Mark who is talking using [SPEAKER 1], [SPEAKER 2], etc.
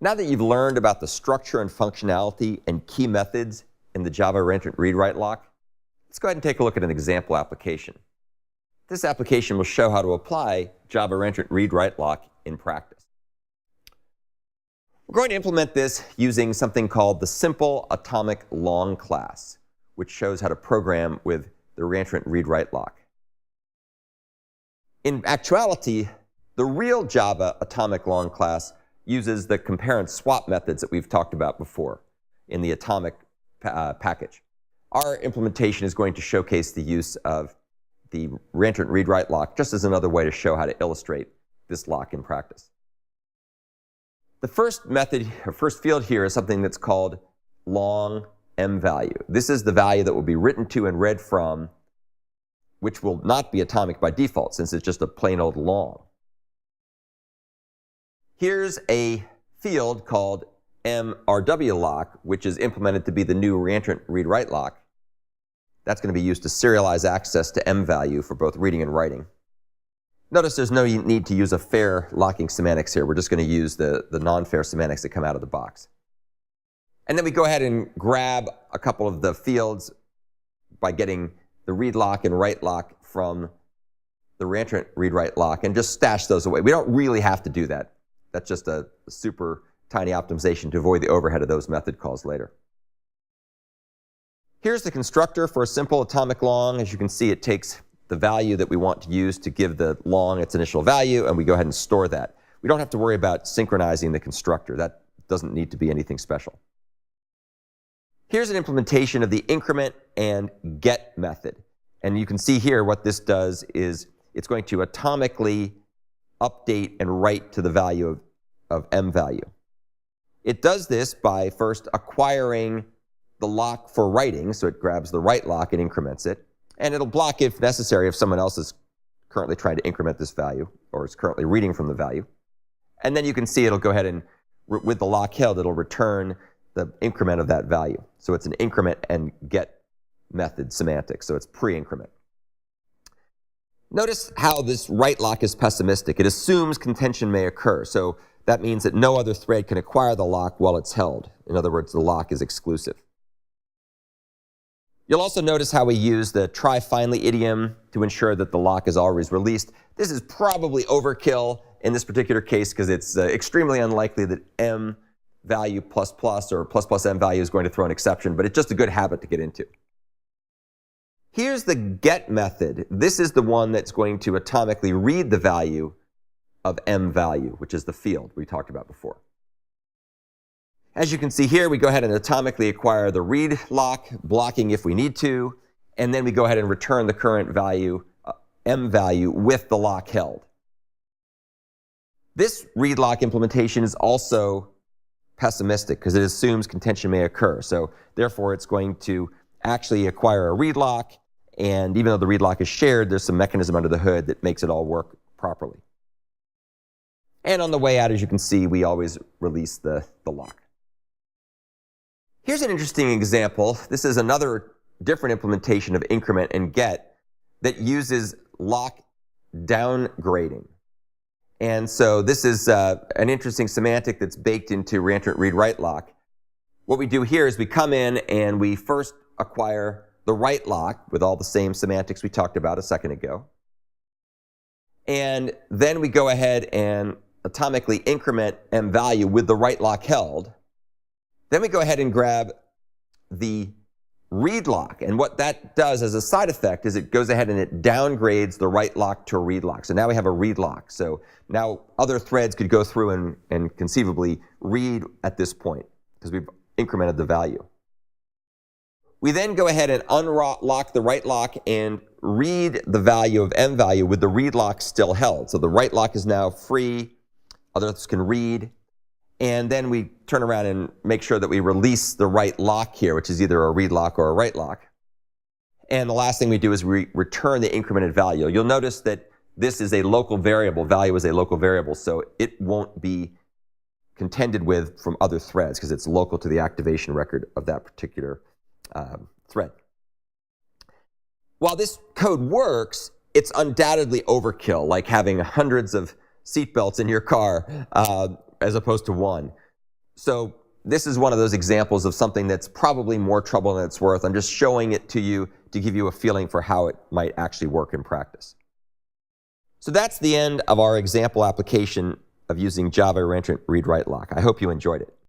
[SPEAKER 1] Now that you've learned about the structure and functionality and key methods in the Java ReentrantReadWriteLock, let's go ahead and take a look at an example application. This application will show how to apply Java ReentrantReadWriteLock in practice. We're going to implement this using something called the simple AtomicLong class, which shows how to program with the ReentrantReadWriteLock. In actuality, the real Java AtomicLong class uses the compare and swap methods that we've talked about before in the Atomic package. Our implementation is going to showcase the use of the ReentrantReadWriteLock just as another way to show how to illustrate this lock in practice. The first method, or first field here, is something that's called long m value. This is the value that will be written to and read from, which will not be atomic by default since it's just a plain old long. Here's a field called mRWLock, which is implemented to be the new ReentrantReadWriteLock. That's going to be used to serialize access to m value for both reading and writing. Notice there's no need to use a fair locking semantics here. We're just going to use the non-fair semantics that come out of the box. And then we go ahead and grab a couple of the fields by getting the read lock and write lock from the ReentrantReadWriteLock and just stash those away. We don't really have to do that. That's just a super tiny optimization to avoid the overhead of those method calls later. Here's the constructor for a simple AtomicLong. As you can see, it takes the value that we want to use to give the long its initial value, and we go ahead and store that. We don't have to worry about synchronizing the constructor. That doesn't need to be anything special. Here's an implementation of the increment and get method. And you can see here what this does is it's going to atomically update and write to the value of m value. It does this by first acquiring the lock for writing, so it grabs the write lock and increments it, and it'll block if necessary if someone else is currently trying to increment this value or is currently reading from the value. And then you can see it'll go ahead and, with the lock held, it'll return the increment of that value. So it's an increment and get method semantics, so it's pre-increment. Notice how this write lock is pessimistic. It assumes contention may occur. So that means that no other thread can acquire the lock while it's held. In other words, the lock is exclusive. You'll also notice how we use the try finally idiom to ensure that the lock is always released. This is probably overkill in this particular case because it's extremely unlikely that m value plus plus or plus plus m value is going to throw an exception, but it's just a good habit to get into. Here's the get method. This is the one that's going to atomically read the value of m value, which is the field we talked about before. As you can see here, we go ahead and atomically acquire the read lock, blocking if we need to, and then we go ahead and return the current value, m value, with the lock held. This read lock implementation is also pessimistic because it assumes contention may occur. So therefore, it's going to actually acquire a read lock, and even though the read lock is shared, there's some mechanism under the hood that makes it all work properly. And on the way out, as you can see, we always release the lock. Here's an interesting example. This is another different implementation of increment and get that uses lock downgrading. And so this is an interesting semantic that's baked into ReentrantReadWriteLock. What we do here is we come in and we first acquire the write lock with all the same semantics we talked about a second ago. And then we go ahead and atomically increment m value with the write lock held. Then we go ahead and grab the read lock. And what that does as a side effect is it goes ahead and it downgrades the write lock to a read lock. So now we have a read lock. So now other threads could go through and conceivably read at this point because we've incremented the value. We then go ahead and unlock the write lock and read the value of m value with the read lock still held. So the write lock is now free. Others can read. And then we turn around and make sure that we release the write lock here, which is either a read lock or a write lock. And the last thing we do is we return the incremented value. You'll notice that this is a local variable. Value is a local variable, so it won't be contended with from other threads because it's local to the activation record of that particular thread. While this code works, it's undoubtedly overkill, like having hundreds of seatbelts in your car as opposed to one. So this is one of those examples of something that's probably more trouble than it's worth. I'm just showing it to you to give you a feeling for how it might actually work in practice. So that's the end of our example application of using Java ReentrantReadWriteLock. I hope you enjoyed it.